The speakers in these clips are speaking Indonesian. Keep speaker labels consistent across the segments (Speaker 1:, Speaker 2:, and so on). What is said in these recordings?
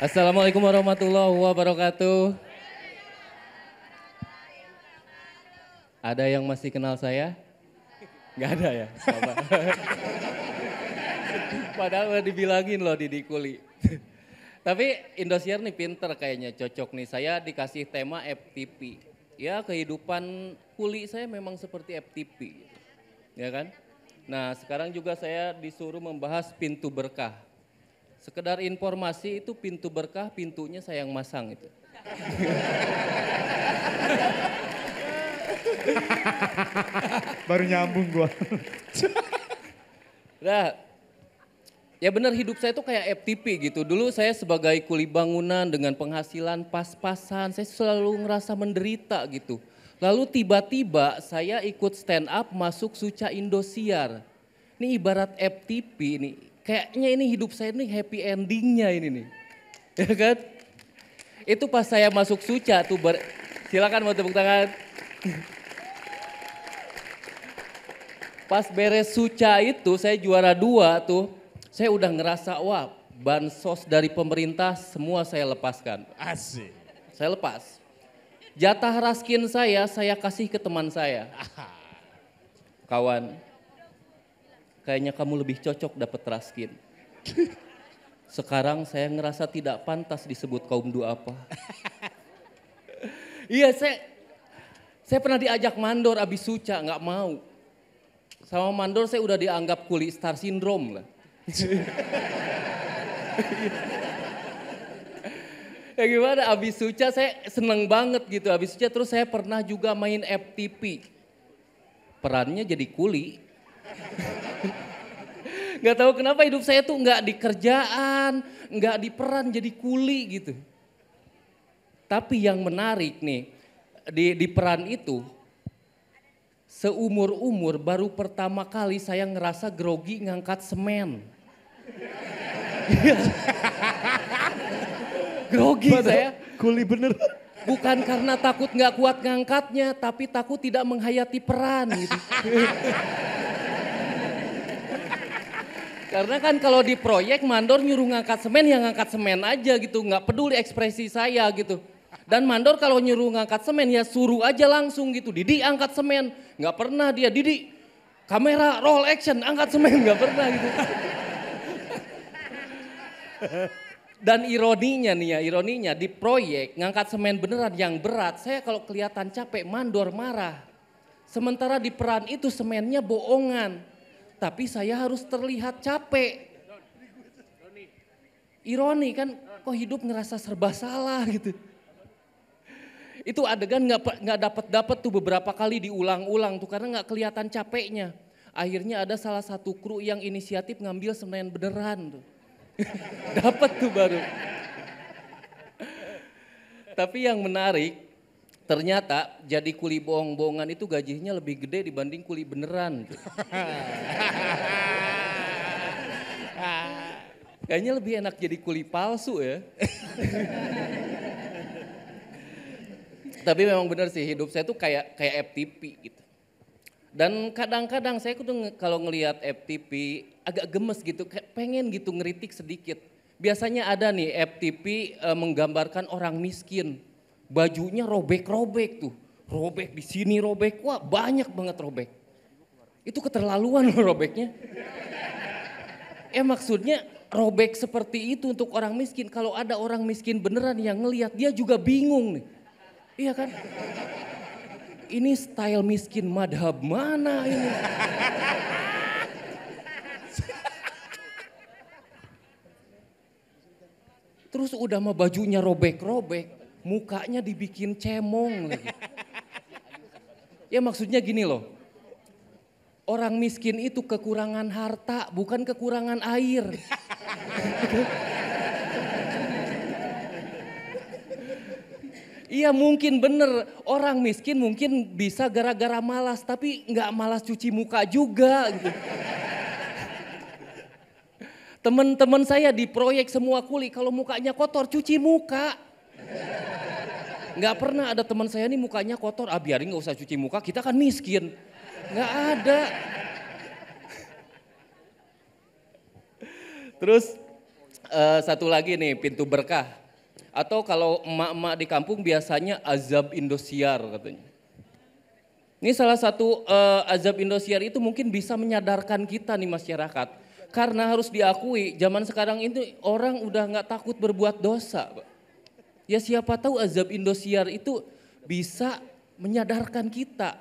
Speaker 1: Assalamualaikum warahmatullahi wabarakatuh. Ada yang masih kenal saya? Nggak ada ya? Sabar. Padahal udah dibilangin loh Didi Kuli. Tapi Indosiar nih pinter kayaknya, cocok nih. Saya dikasih tema FTP. Ya kehidupan kuli saya memang seperti FTP. Ya kan? Nah sekarang juga saya disuruh membahas pintu berkah. Sekedar informasi itu pintu berkah, pintunya saya yang masang itu.
Speaker 2: Baru nyambung gua.
Speaker 1: Nah, ya benar hidup saya itu kayak FTP gitu. Dulu saya sebagai kuli bangunan dengan penghasilan pas-pasan, saya selalu ngerasa menderita gitu. Lalu tiba-tiba saya ikut stand up masuk Suca Indosiar. Ini ibarat FTP nih, kayaknya ini hidup saya ini happy endingnya ini nih. Ya kan? Itu pas saya masuk Suca tuh, silakan mau tepuk tangan. Pas beres Suca itu saya juara 2 tuh, saya udah ngerasa wah bansos dari pemerintah semua saya lepaskan.
Speaker 2: Asik.
Speaker 1: Saya lepas. Jatah raskin saya kasih ke teman saya. Kawan, kayaknya kamu lebih cocok dapat raskin. Sekarang saya ngerasa tidak pantas disebut kaum duafa. Iya saya pernah diajak mandor abis Suca nggak mau. Sama mandor saya udah dianggap kuli star syndrome lah. Ya gimana abis Suca saya seneng banget gitu. Abis Suca terus saya pernah juga main FTP. Perannya jadi kuli. Gak tahu kenapa hidup saya tuh gak di kerjaan, gak di peran jadi kuli gitu. Tapi yang menarik nih di peran itu. Seumur-umur baru pertama kali saya ngerasa grogi ngangkat semen. Grogi saya.
Speaker 2: Kuli bener.
Speaker 1: Bukan karena takut nggak kuat ngangkatnya, tapi takut tidak menghayati peran gitu. Karena kan kalau di proyek mandor nyuruh ngangkat semen ya ngangkat semen aja gitu, nggak peduli ekspresi saya gitu. Dan mandor kalau nyuruh ngangkat semen ya suruh aja langsung gitu. Didi angkat semen, nggak pernah dia Didi kamera roll action angkat semen nggak pernah gitu. Dan ironinya nih ya, ironinya di proyek ngangkat semen beneran yang berat, saya kalau kelihatan capek mandor marah. Sementara di peran itu semennya bohongan, tapi saya harus terlihat capek. Ironi kan, kok hidup ngerasa serba salah gitu. Itu adegan nggak dapat tuh beberapa kali diulang-ulang tuh karena nggak kelihatan capeknya. Akhirnya ada salah satu kru yang inisiatif ngambil semen beneran tuh. Dapat tuh baru. Tapi yang menarik, ternyata jadi kuli bohong-bohongan itu gajinya lebih gede dibanding kuli beneran. Kayaknya lebih enak jadi kuli palsu ya. Tapi memang benar sih hidup saya tuh kayak FTP gitu. Dan kadang-kadang saya kalau ngelihat FTP agak gemes gitu, kayak pengen gitu ngeritik sedikit. Biasanya ada nih FTP menggambarkan orang miskin, bajunya robek-robek tuh, robek di sini robek, wah banyak banget robek. Itu keterlaluan loh robeknya. Maksudnya robek seperti itu untuk orang miskin, kalau ada orang miskin beneran yang ngelihat dia juga bingung nih. Iya kan? Ini style miskin madhab mana ini? Terus udah mah bajunya robek-robek, mukanya dibikin cemong lagi. Ya maksudnya gini loh, orang miskin itu kekurangan harta bukan kekurangan air. Iya mungkin bener, orang miskin mungkin bisa gara-gara malas, tapi nggak malas cuci muka juga gitu. Teman-teman saya di proyek semua kuli, kalau mukanya kotor cuci muka. Nggak pernah ada teman saya nih mukanya kotor, biarin nggak usah cuci muka, kita kan miskin. Nggak ada. Terus Satu lagi nih, pintu berkah. Atau kalau emak-emak di kampung biasanya azab Indosiar katanya. Ini salah satu azab Indosiar itu mungkin bisa menyadarkan kita nih masyarakat. Karena harus diakui zaman sekarang itu orang udah nggak takut berbuat dosa. Ya siapa tahu azab Indosiar itu bisa menyadarkan kita.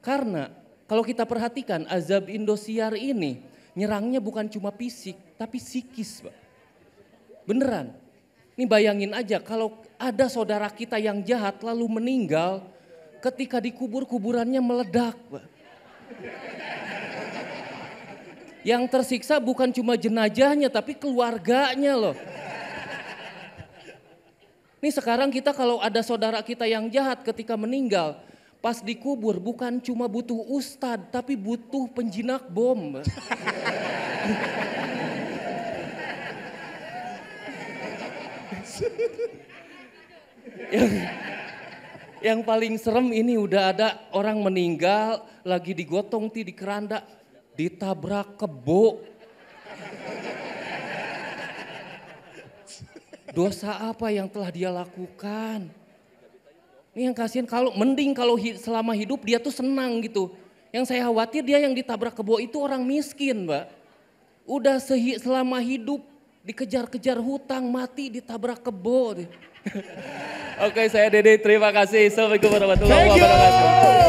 Speaker 1: Karena kalau kita perhatikan azab Indosiar ini nyerangnya bukan cuma fisik tapi psikis, Pak. Beneran. Ini bayangin aja kalau ada saudara kita yang jahat lalu meninggal, ketika dikubur kuburannya meledak, Pak. Yang tersiksa bukan cuma jenazahnya tapi keluarganya loh. Ini sekarang kita kalau ada saudara kita yang jahat ketika meninggal, pas dikubur bukan cuma butuh ustadz tapi butuh penjinak bom, Pak. Yang paling serem ini udah ada orang meninggal lagi digotong di keranda ditabrak kebo. Dosa apa yang telah dia lakukan? Ini yang kasihan mending kalau selama hidup dia tuh senang gitu. Yang saya khawatir dia yang ditabrak kebo itu orang miskin, Mbak. Udah selama hidup dikejar-kejar hutang, mati ditabrak kebo. Oke, saya Dede, terima kasih. Assalamualaikum warahmatullahi wabarakatuh.